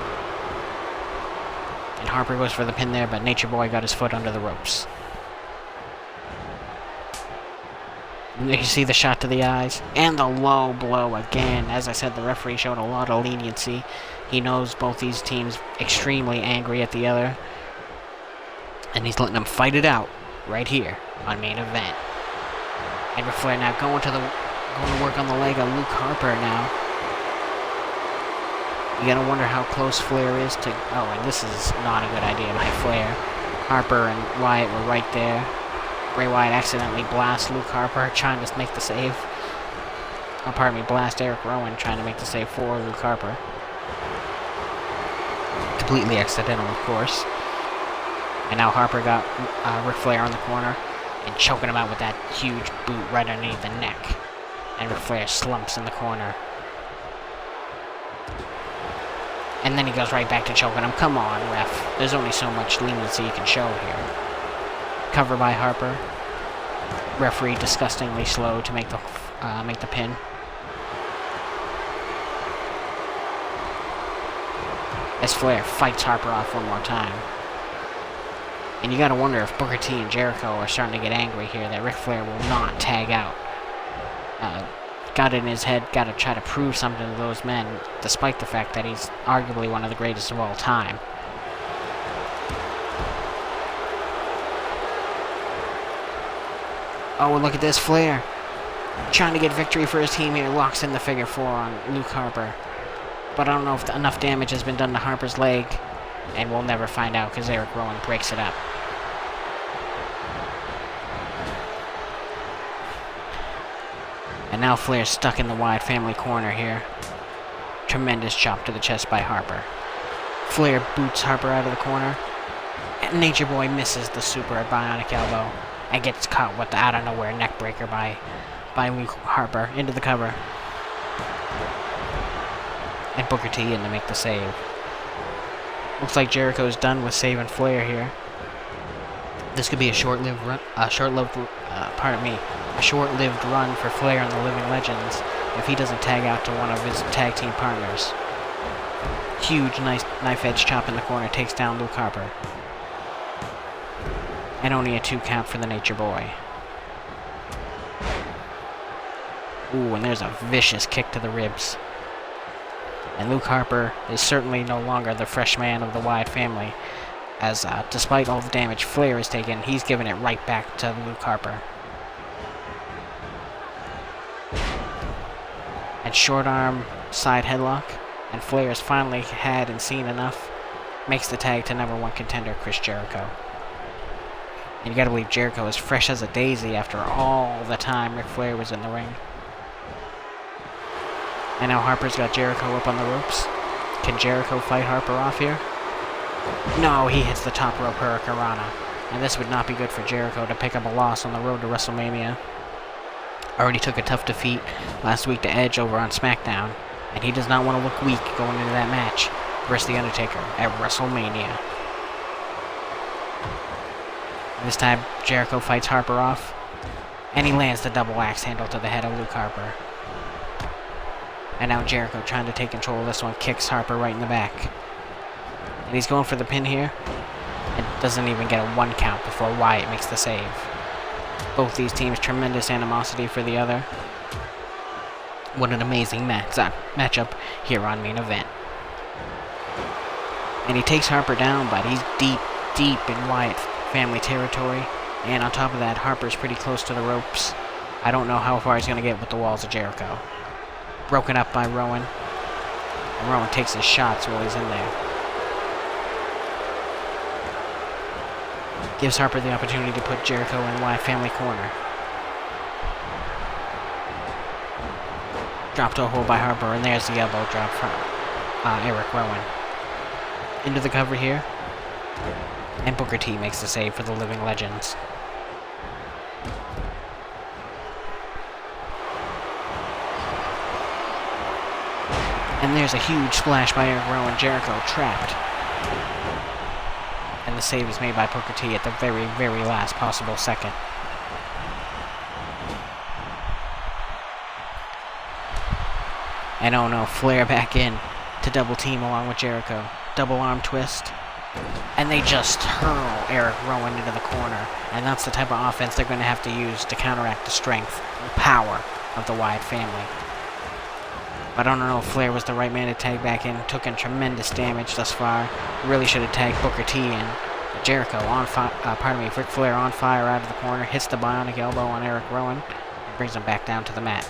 And Harper goes for the pin there, but Nature Boy got his foot under the ropes. You see the shot to the eyes, and the low blow again. As I said, the referee showed a lot of leniency. He knows both these teams extremely angry at the other, and he's letting them fight it out right here on Main Event. And Ric Flair now going to work on the leg of Luke Harper now. You gotta wonder how close Flair is to... Oh, and this is not a good idea by Flair. Harper and Wyatt were right there. Bray Wyatt accidentally blasts Luke Harper, trying to make the save. Oh, pardon me, blast Eric Rowan, trying to make the save for Luke Harper. Completely accidental, of course. And now Harper got Ric Flair on the corner and choking him out with that huge boot right underneath the neck. And Ric Flair slumps in the corner. And then he goes right back to choking him. Come on, ref. There's only so much leniency you can show here. Cover by Harper. Referee disgustingly slow to make the pin. As Flair fights Harper off one more time. And you gotta wonder if Booker T and Jericho are starting to get angry here that Ric Flair will not tag out. Got it in his head, gotta try to prove something to those men, despite the fact that he's arguably one of the greatest of all time. Oh, and look at this, Flair trying to get victory for his team here, locks in the figure 4 on Luke Harper. But I don't know if enough damage has been done to Harper's leg, and we'll never find out because Eric Rowan breaks it up. And now Flair's stuck in the Wyatt family corner here. Tremendous chop to the chest by Harper. Flair boots Harper out of the corner, and Nature Boy misses the super bionic elbow and gets caught with the out-of-nowhere neckbreaker by Luke Harper into the cover. And Booker T in to make the save. Looks like Jericho's done with saving Flair here. This could be a short-lived run for Flair and the Living Legends if he doesn't tag out to one of his tag team partners. Huge knife edge chop in the corner takes down Luke Harper. And only a 2 count for the Nature Boy. Ooh, and there's a vicious kick to the ribs. And Luke Harper is certainly no longer the fresh man of the Wyatt family, as despite all the damage Flair has taken, he's given it right back to Luke Harper. And short arm side headlock, and Flair has finally had and seen enough, makes the tag to #1 contender Chris Jericho. And you gotta believe Jericho is fresh as a daisy after all the time Ric Flair was in the ring. And now Harper's got Jericho up on the ropes. Can Jericho fight Harper off here? No, he hits the top rope Hurricanrana. And this would not be good for Jericho to pick up a loss on the road to WrestleMania. Already took a tough defeat last week to Edge over on SmackDown. And he does not want to look weak going into that match versus The Undertaker at WrestleMania. This time, Jericho fights Harper off. And he lands the double axe handle to the head of Luke Harper. And now Jericho, trying to take control of this one, kicks Harper right in the back. And he's going for the pin here. And doesn't even get a 1 count before Wyatt makes the save. Both these teams, tremendous animosity for the other. What an amazing matchup here on Main Event. And he takes Harper down, but he's deep in Wyatt family territory. And on top of that, Harper's pretty close to the ropes. I don't know how far he's going to get with the walls of Jericho. Broken up by Rowan. And Rowan takes his shots while he's in there. Gives Harper the opportunity to put Jericho in Wyatt family corner. Drop toe hold by Harper, and there's the elbow drop from Eric Rowan. Into the cover here. And Booker T makes the save for the Living Legends. And there's a huge splash by Eric Rowan. Jericho trapped. And the save is made by Booker T at the very, very last possible second. And oh no, Flair back in to double team along with Jericho. Double arm twist. And they just hurl Eric Rowan into the corner. And that's the type of offense they're going to have to use to counteract the strength and power of the Wyatt family. But I don't know if Flair was the right man to tag back in. Took in tremendous damage thus far. Really should have tagged Booker T in. Jericho on fire, Ric Flair on fire out of the corner. Hits the bionic elbow on Eric Rowan. And brings him back down to the mat.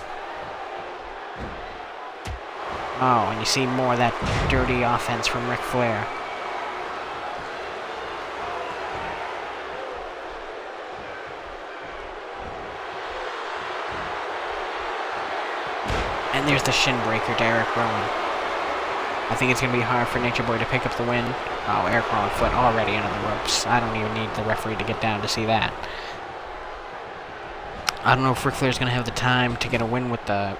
Oh, and you see more of that dirty offense from Ric Flair. And there's the shin breaker to Eric Rowan. I think it's going to be hard for Nature Boy to pick up the win. Oh, Eric Rowan foot already under the ropes. I don't even need the referee to get down to see that. I don't know if Ric Flair's going to have the time to get a win with the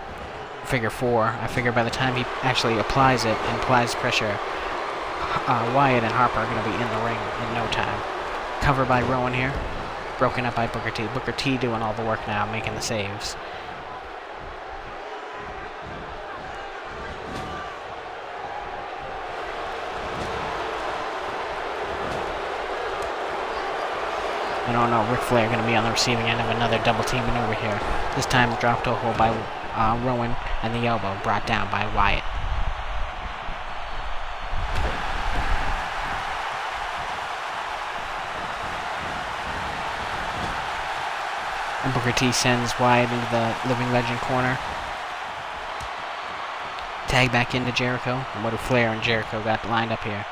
figure 4. I figure by the time he actually applies it and applies pressure, Wyatt and Harper are going to be in the ring in no time. Cover by Rowan here. Broken up by Booker T. Booker T doing all the work now, making the saves. I don't know, Ric Flair going to be on the receiving end of another double team maneuver here. This time drop toe hold by Rowan, and the elbow brought down by Wyatt. And Booker T sends Wyatt into the Living Legend corner. Tag back into Jericho. And what do Flair and Jericho got lined up here?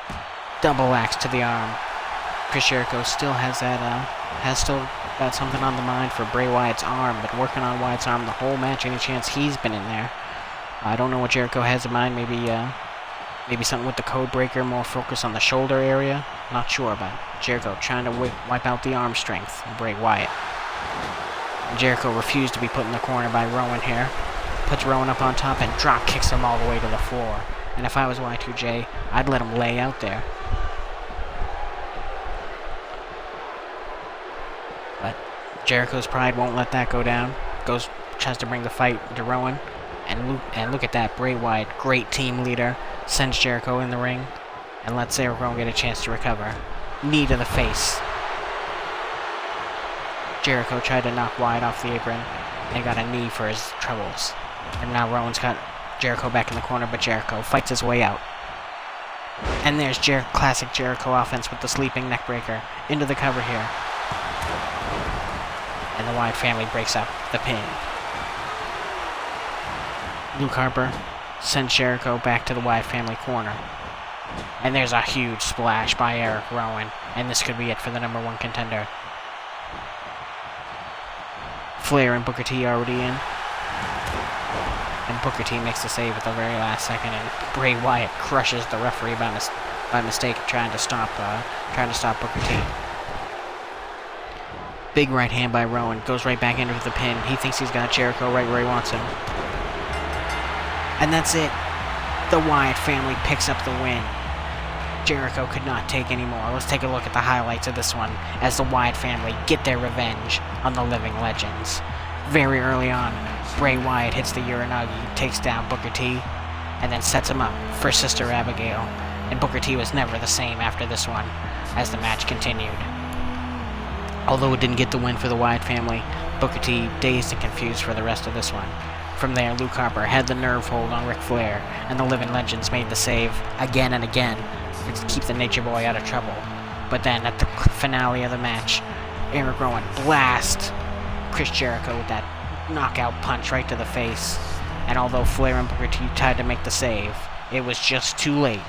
Double axe to the arm. Chris Jericho still has that, got something on the mind for Bray Wyatt's arm. Been working on Wyatt's arm the whole match. Any chance he's been in there? I don't know what Jericho has in mind. Maybe something with the code breaker, more focus on the shoulder area. Not sure, but Jericho trying to wipe out the arm strength of Bray Wyatt. Jericho refused to be put in the corner by Rowan here. Puts Rowan up on top and drop kicks him all the way to the floor. And if I was Y2J, I'd let him lay out there. But Jericho's pride won't let that go down. Tries to bring the fight to Rowan. And look at that, Bray Wyatt, great team leader, sends Jericho in the ring and lets Eric Rowan get a chance to recover. Knee to the face. Jericho tried to knock Wyatt off the apron. and got a knee for his troubles. And now Rowan's got Jericho back in the corner, but Jericho fights his way out. And there's classic Jericho offense with the sleeping neckbreaker into the cover here. And the Wyatt family breaks up the pin. Luke Harper sends Jericho back to the Wyatt family corner. And there's a huge splash by Eric Rowan, and this could be it for the number 1 contender. Flair and Booker T already in. And Booker T makes the save at the very last second, and Bray Wyatt crushes the referee by mistake, trying to stop Booker T. Big right hand by Rowan, goes right back into the pin. He thinks he's got Jericho right where he wants him. And that's it. The Wyatt family picks up the win. Jericho could not take any more. Let's take a look at the highlights of this one as the Wyatt family get their revenge on the living legends. Very early on, Bray Wyatt hits the Uranagi, takes down Booker T, and then sets him up for Sister Abigail. And Booker T was never the same after this one as the match continued. Although it didn't get the win for the Wyatt family, Booker T dazed and confused for the rest of this one. From there, Luke Harper had the nerve hold on Ric Flair, and the living legends made the save again and again to keep the Nature Boy out of trouble. But then, at the finale of the match, Eric Rowan blasts Chris Jericho with that knockout punch right to the face. And although Flair and Booker T tried to make the save, it was just too late.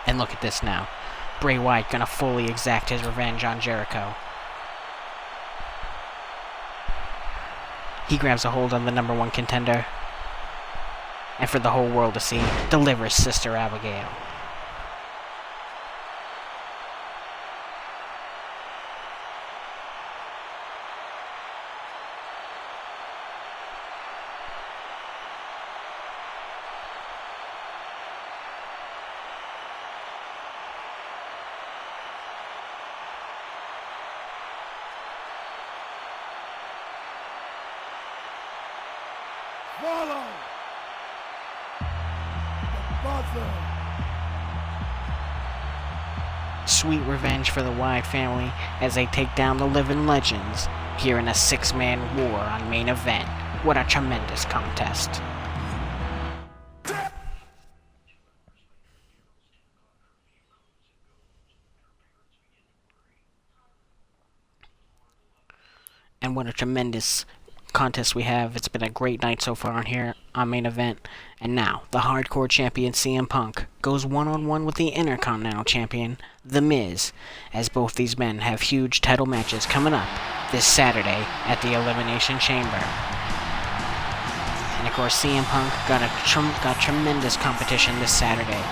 And look at this now. Bray Wyatt gonna fully exact his revenge on Jericho. He grabs a hold on the number 1 contender, and for the whole world to see, delivers Sister Abigail. Follow the buzzer. Sweet revenge for the Wyatt family as they take down the living legends here in a 6-man war on main event. What a tremendous contest. And what a tremendous contest we have. It's been a great night so far on here on main event. And now, the hardcore champion CM Punk goes one-on-one with the Intercontinental Champion, The Miz, as both these men have huge title matches coming up this Saturday at the Elimination Chamber. And of course, CM Punk got tremendous competition this Saturday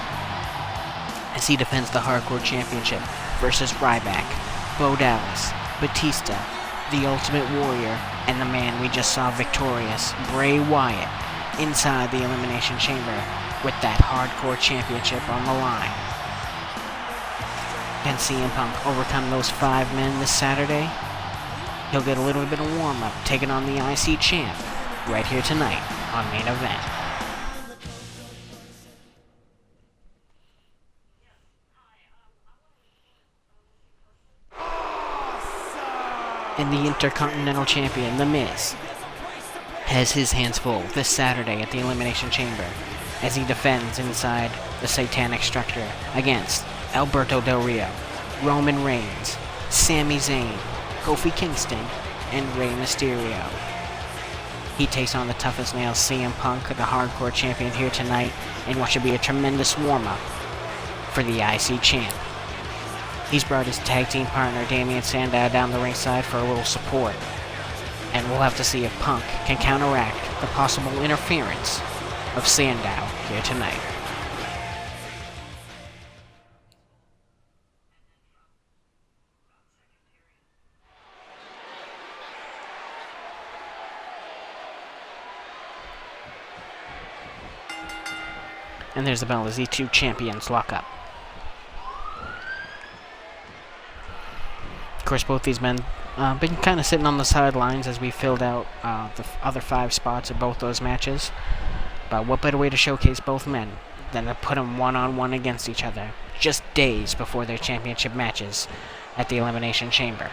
as he defends the Hardcore Championship versus Ryback, Bo Dallas, Batista, The Ultimate Warrior, and the man we just saw victorious, Bray Wyatt, inside the Elimination Chamber with that Hardcore Championship on the line. Can CM Punk overcome those 5 men this Saturday? He'll get a little bit of warm-up taking on the IC Champ right here tonight on Main Event. And the Intercontinental Champion, The Miz, has his hands full this Saturday at the Elimination Chamber as he defends inside the Satanic Structure against Alberto Del Rio, Roman Reigns, Sami Zayn, Kofi Kingston, and Rey Mysterio. He takes on the toughest nails CM Punk, the Hardcore Champion, here tonight in what should be a tremendous warm-up for the IC Champ. He's brought his tag team partner Damian Sandow down the ringside for a little support. And we'll have to see if Punk can counteract the possible interference of Sandow here tonight. And there's the bell as these two champions lock up. Of course, both these men been kind of sitting on the sidelines as we filled out the other 5 spots of both those matches. But what better way to showcase both men than to put them one-on-one against each other just days before their championship matches at the Elimination Chamber.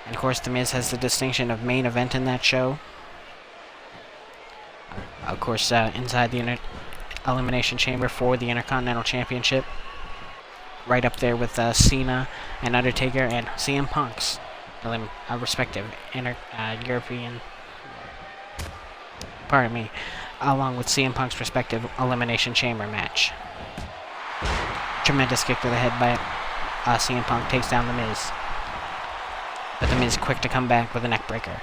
And of course, The Miz has the distinction of main event in that show. Of course, inside the Elimination Chamber for the Intercontinental Championship. Right up there with Cena and Undertaker and CM Punk's respective European... Pardon me. Along with CM Punk's respective Elimination Chamber match. Tremendous kick to the head by CM Punk takes down The Miz. But The Miz quick to come back with a neck breaker.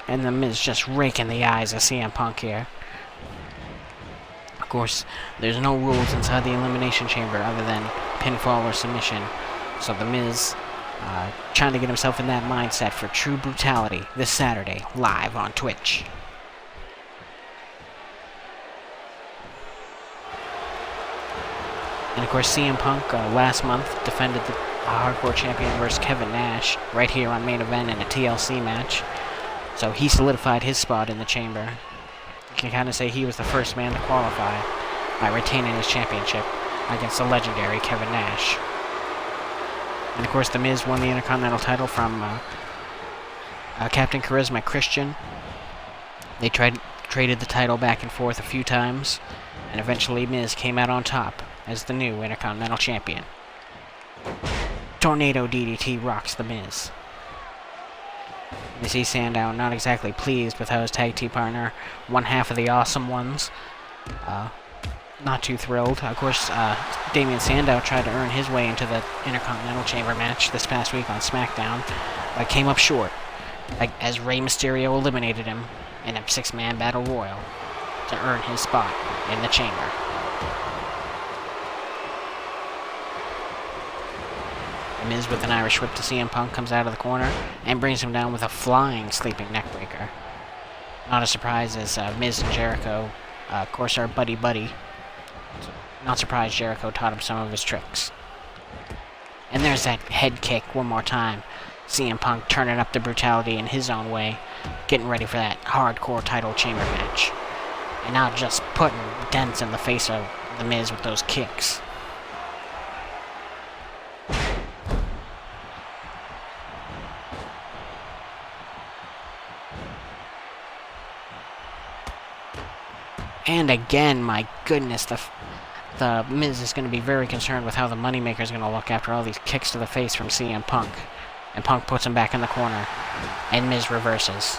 And The Miz just raking the eyes of CM Punk here. Of course, there's no rules inside the Elimination Chamber other than pinfall or submission. So The Miz trying to get himself in that mindset for true brutality this Saturday, live on Twitch. And of course, CM Punk last month defended the Hardcore Champion versus Kevin Nash right here on Main Event in a TLC match. So he solidified his spot in the chamber. You can kind of say he was the first man to qualify by retaining his championship against the legendary Kevin Nash. And of course, The Miz won the Intercontinental title from Captain Charisma Christian. They traded the title back and forth a few times, and eventually Miz came out on top as the new Intercontinental Champion. Tornado DDT rocks The Miz. You see Sandow not exactly pleased with how his tag team partner won half of the Awesome Ones. Not too thrilled. Of course, Damian Sandow tried to earn his way into the Intercontinental Chamber match this past week on SmackDown, but came up short, as Rey Mysterio eliminated him in a 6-man battle royal to earn his spot in the chamber. The Miz with an Irish whip to CM Punk comes out of the corner and brings him down with a flying sleeping neckbreaker. Not a surprise as Miz and Jericho, of course, are buddy-buddy. Not surprised Jericho taught him some of his tricks. And there's that head kick one more time. CM Punk turning up the brutality in his own way, getting ready for that hardcore title chamber match. And now just putting dents in the face of The Miz with those kicks. And again, my goodness, the Miz is going to be very concerned with how the Moneymaker is going to look after all these kicks to the face from CM Punk. And Punk puts him back in the corner, and Miz reverses.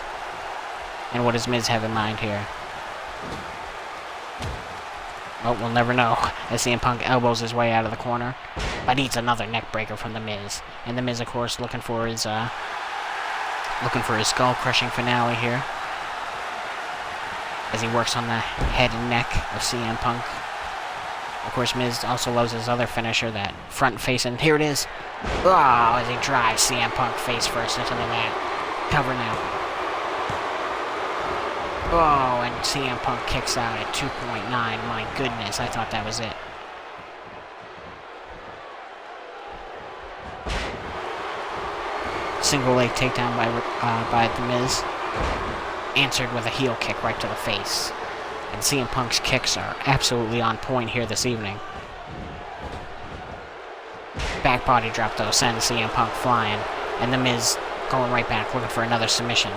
And what does Miz have in mind here? Well, we'll never know, as CM Punk elbows his way out of the corner, but eats another neck breaker from the Miz. And the Miz, of course, looking for his skull-crushing finale here, as he works on the head and neck of CM Punk. Of course, Miz also loves his other finisher, that front face, and here it is. Oh, as he drives CM Punk face first into the mat. Cover now. Oh, and CM Punk kicks out at 2.9. My goodness, I thought that was it. Single leg takedown by The Miz. Answered with a heel kick right to the face. And CM Punk's kicks are absolutely on point here this evening. Back body drop though sends CM Punk flying. And The Miz going right back looking for another submission.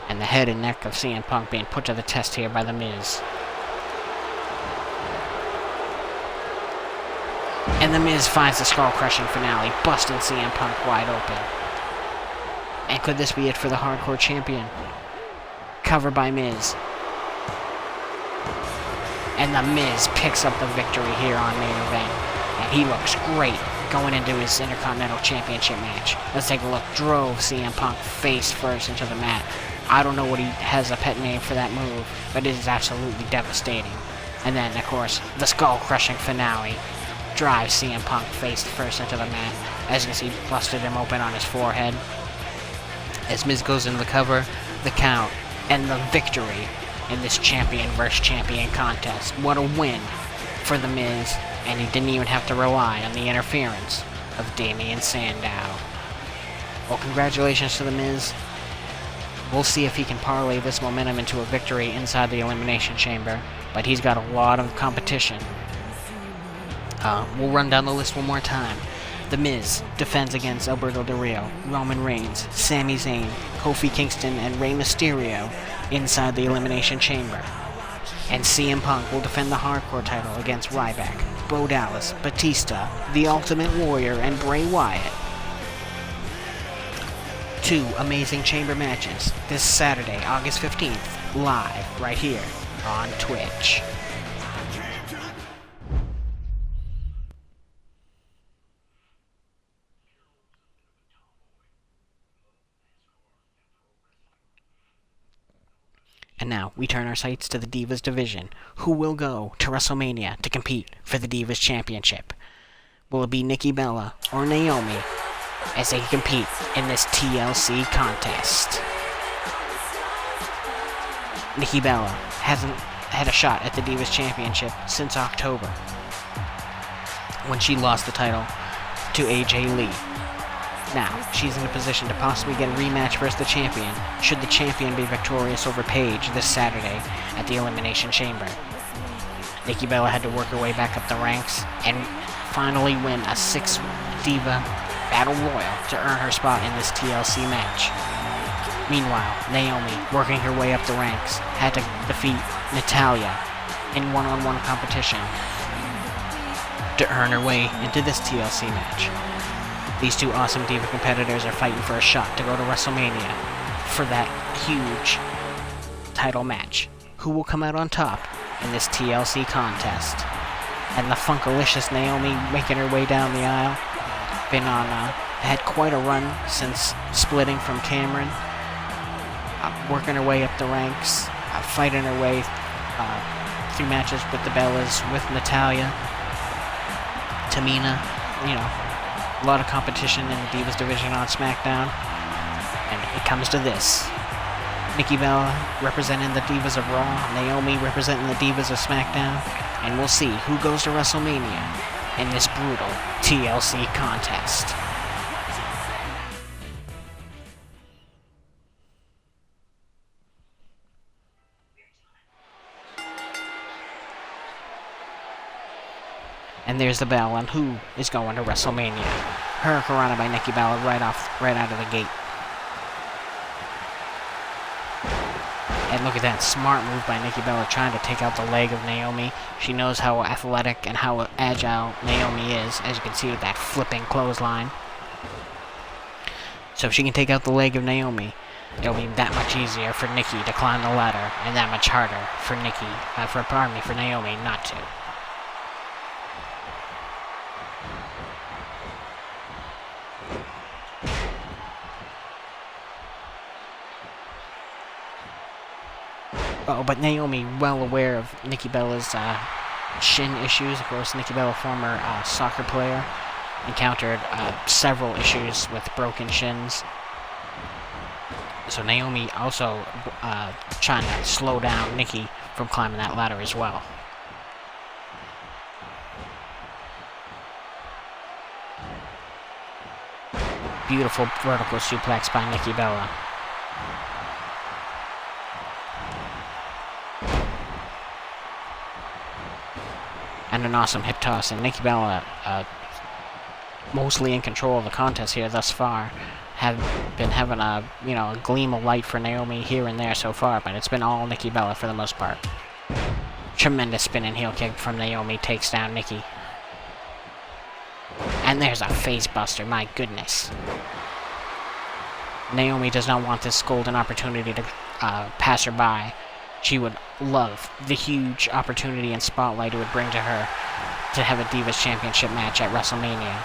And the head and neck of CM Punk being put to the test here by The Miz. And The Miz finds the skull-crushing finale, busting CM Punk wide open. And could this be it for the Hardcore Champion? Cover by Miz. And The Miz picks up the victory here on Main Event. And he looks great going into his Intercontinental Championship match. Let's take a look. Drove CM Punk face first into the mat. I don't know what he has a pet name for that move, but it is absolutely devastating. And then, of course, the skull-crushing finale. Drives CM Punk face first into the mat. As you can see, busted him open on his forehead. as Miz goes into the cover, the count, and the victory in this champion versus champion contest. What a win for the Miz, and he didn't even have to rely on the interference of Damien Sandow. Well, congratulations to the Miz. We'll see if he can parlay this momentum into a victory inside the Elimination Chamber, but he's got a lot of competition. We'll run down the list one more time. The Miz defends against Alberto Del Rio, Roman Reigns, Sami Zayn, Kofi Kingston, and Rey Mysterio inside the Elimination Chamber. And CM Punk will defend the Hardcore title against Ryback, Bo Dallas, Batista, The Ultimate Warrior, and Bray Wyatt. 2 amazing chamber matches this Saturday, August 15th, live right here on Twitch. And now, we turn our sights to the Divas division. Who will go to WrestleMania to compete for the Divas Championship? Will it be Nikki Bella or Naomi as they compete in this TLC contest? Nikki Bella hasn't had a shot at the Divas Championship since October, when she lost the title to AJ Lee. Now, she's in a position to possibly get a rematch versus the champion, should the champion be victorious over Paige this Saturday at the Elimination Chamber. Nikki Bella had to work her way back up the ranks and finally win a 6-diva battle royal to earn her spot in this TLC match. Meanwhile, Naomi, working her way up the ranks, had to defeat Natalya in one-on-one competition to earn her way into this TLC match. These 2 awesome diva competitors are fighting for a shot to go to WrestleMania for that huge title match. Who will come out on top in this TLC contest? And the Funkalicious Naomi making her way down the aisle. Had quite a run since splitting from Cameron. Working her way up the ranks, fighting her way through matches with the Bellas, with Natalya, Tamina, a lot of competition in the Divas division on SmackDown. And it comes to this. Nikki Bella representing the Divas of Raw, Naomi representing the Divas of SmackDown, and we'll see who goes to WrestleMania in this brutal TLC contest. And there's the bell on who is going to WrestleMania. Hurricanrana by Nikki Bella right out of the gate. And look at that smart move by Nikki Bella trying to take out the leg of Naomi. She knows how athletic and how agile Naomi is, as you can see with that flipping clothesline. So if she can take out the leg of Naomi, it'll be that much easier for Nikki to climb the ladder, and that much harder for for Naomi not to. Oh, but Naomi, well aware of Nikki Bella's shin issues. Of course, Nikki Bella, former soccer player, encountered several issues with broken shins. So Naomi also trying to slow down Nikki from climbing that ladder as well. Beautiful vertical suplex by Nikki Bella. And an awesome hip toss, and Nikki Bella, mostly in control of the contest here thus far, have been having a gleam of light for Naomi here and there so far, but it's been all Nikki Bella for the most part. Tremendous spinning heel kick from Naomi takes down Nikki. And there's a face buster, my goodness. Naomi does not want this golden opportunity to pass her by. She would love the huge opportunity and spotlight it would bring to her to have a Divas Championship match at WrestleMania.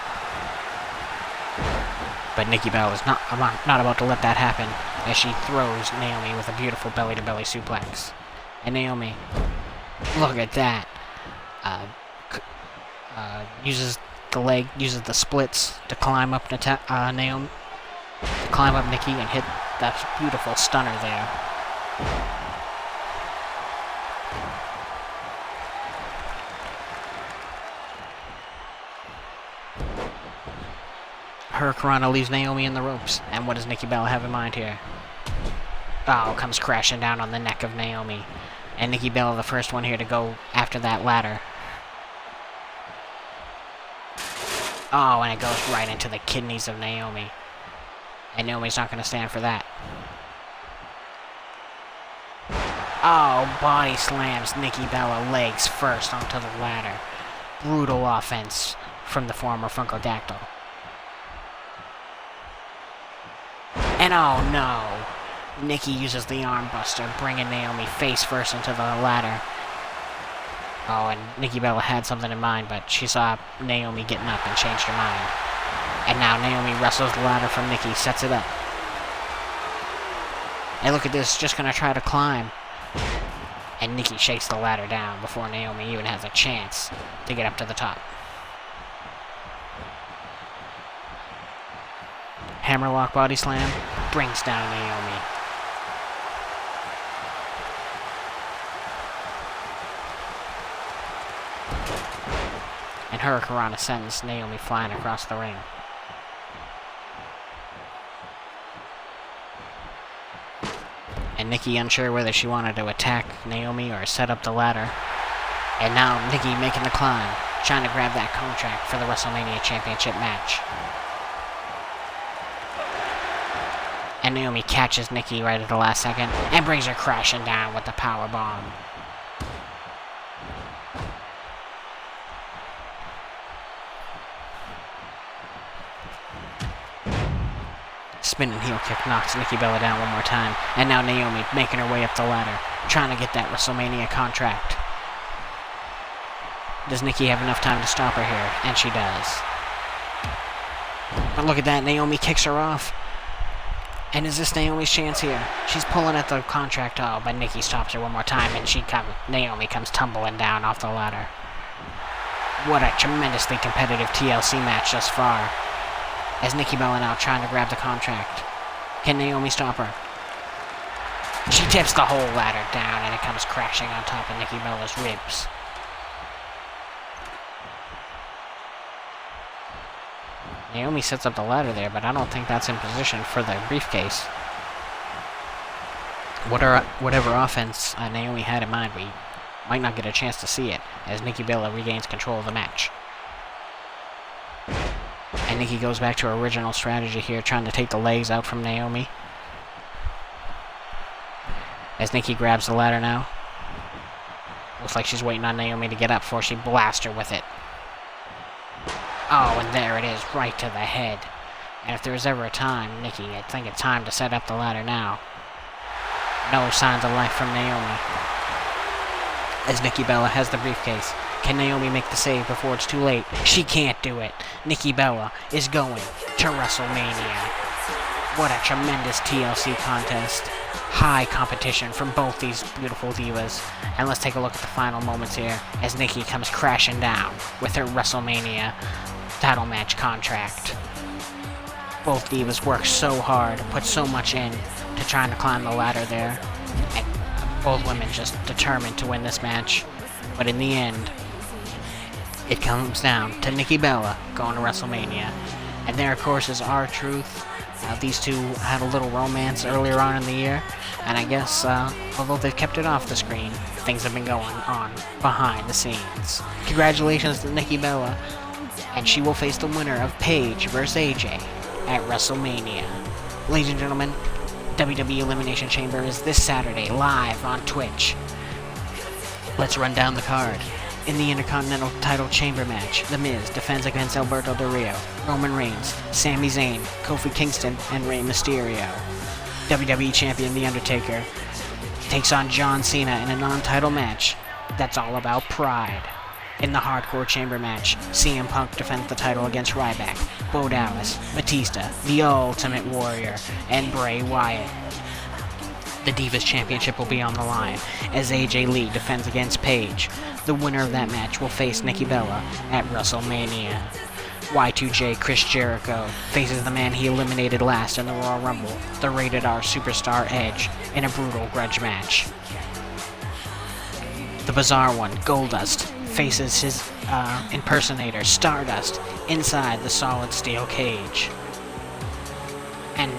But Nikki Bella is not about to let that happen, as she throws Naomi with a beautiful belly-to-belly suplex. And Naomi, look at that, uses the splits to climb up Naomi, climb up Nikki and hit that beautiful stunner there. Hurricanrana leaves Naomi in the ropes. And what does Nikki Bella have in mind here? Oh, comes crashing down on the neck of Naomi. And Nikki Bella, the first one here to go after that ladder. Oh, and it goes right into the kidneys of Naomi. And Naomi's not going to stand for that. Oh, body slams Nikki Bella legs first onto the ladder. Brutal offense from the former Funkadactyl. And oh no! Nikki uses the arm buster, bringing Naomi face first into the ladder. Oh, and Nikki Bella had something in mind, but she saw Naomi getting up and changed her mind. And now Naomi wrestles the ladder from Nikki, sets it up. And look at this, just gonna try to climb. And Nikki shakes the ladder down before Naomi even has a chance to get up to the top. Hammerlock body slam brings down Naomi. And Hurricanrana sends Naomi flying across the ring. And Nikki unsure whether she wanted to attack Naomi or set up the ladder. And now Nikki making the climb, trying to grab that contract for the WrestleMania Championship match. And Naomi catches Nikki right at the last second and brings her crashing down with the power bomb. Spinning heel kick knocks Nikki Bella down one more time, and now Naomi making her way up the ladder, trying to get that WrestleMania contract. Does Nikki have enough time to stop her here? And she does. But look at that, Naomi kicks her off. And is this Naomi's chance here? She's pulling at the contract, oh, but Nikki stops her one more time, and Naomi comes tumbling down off the ladder. What a tremendously competitive TLC match thus far. As Nikki Bella now trying to grab the contract. Can Naomi stop her? She tips the whole ladder down, and it comes crashing on top of Nikki Bella's ribs. Naomi sets up the ladder there, but I don't think that's in position for the briefcase. Whatever offense Naomi had in mind, we might not get a chance to see it, as Nikki Bella regains control of the match. And Nikki goes back to her original strategy here, trying to take the legs out from Naomi. As Nikki grabs the ladder now. Looks like she's waiting on Naomi to get up before she blasts her with it. Oh, and there it is, right to the head. And if there was ever a time, Nikki, I think it's time to set up the ladder now. No signs of life from Naomi. As Nikki Bella has the briefcase. Can Naomi make the save before it's too late? She can't do it. Nikki Bella is going to WrestleMania. What a tremendous TLC contest. High competition from both these beautiful divas. And let's take a look at the final moments here as Nikki comes crashing down with her WrestleMania title match contract. Both divas work so hard, put so much in to trying to climb the ladder there. And both women just determined to win this match. But in the end, it comes down to Nikki Bella going to WrestleMania. And there, of course, is R-Truth. These two had a little romance earlier on in the year. And I guess, although they've kept it off the screen, things have been going on behind the scenes. Congratulations to Nikki Bella. And she will face the winner of Paige vs. AJ at WrestleMania. Ladies and gentlemen, WWE Elimination Chamber is this Saturday, live on Twitch. Let's run down the card. In the Intercontinental title chamber match, The Miz defends against Alberto Del Rio, Roman Reigns, Sami Zayn, Kofi Kingston, and Rey Mysterio. WWE Champion The Undertaker takes on John Cena in a non-title match that's all about pride. In the Hardcore Chamber match, CM Punk defends the title against Ryback, Bo Dallas, Batista, The Ultimate Warrior, and Bray Wyatt. The Divas Championship will be on the line as AJ Lee defends against Paige. The winner of that match will face Nikki Bella at WrestleMania. Y2J Chris Jericho faces the man he eliminated last in the Royal Rumble, the Rated R Superstar Edge, in a brutal grudge match. The bizarre one, Goldust, faces his impersonator, Stardust, inside the solid steel cage. And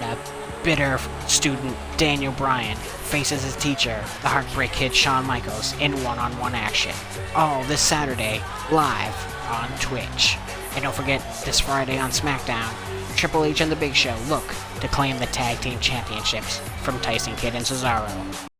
bitter student, Daniel Bryan, faces his teacher, the Heartbreak Kid Shawn Michaels, in one-on-one action. All this Saturday, live on Twitch. And don't forget, this Friday on SmackDown, Triple H and The Big Show look to claim the Tag Team Championships from Tyson Kidd and Cesaro.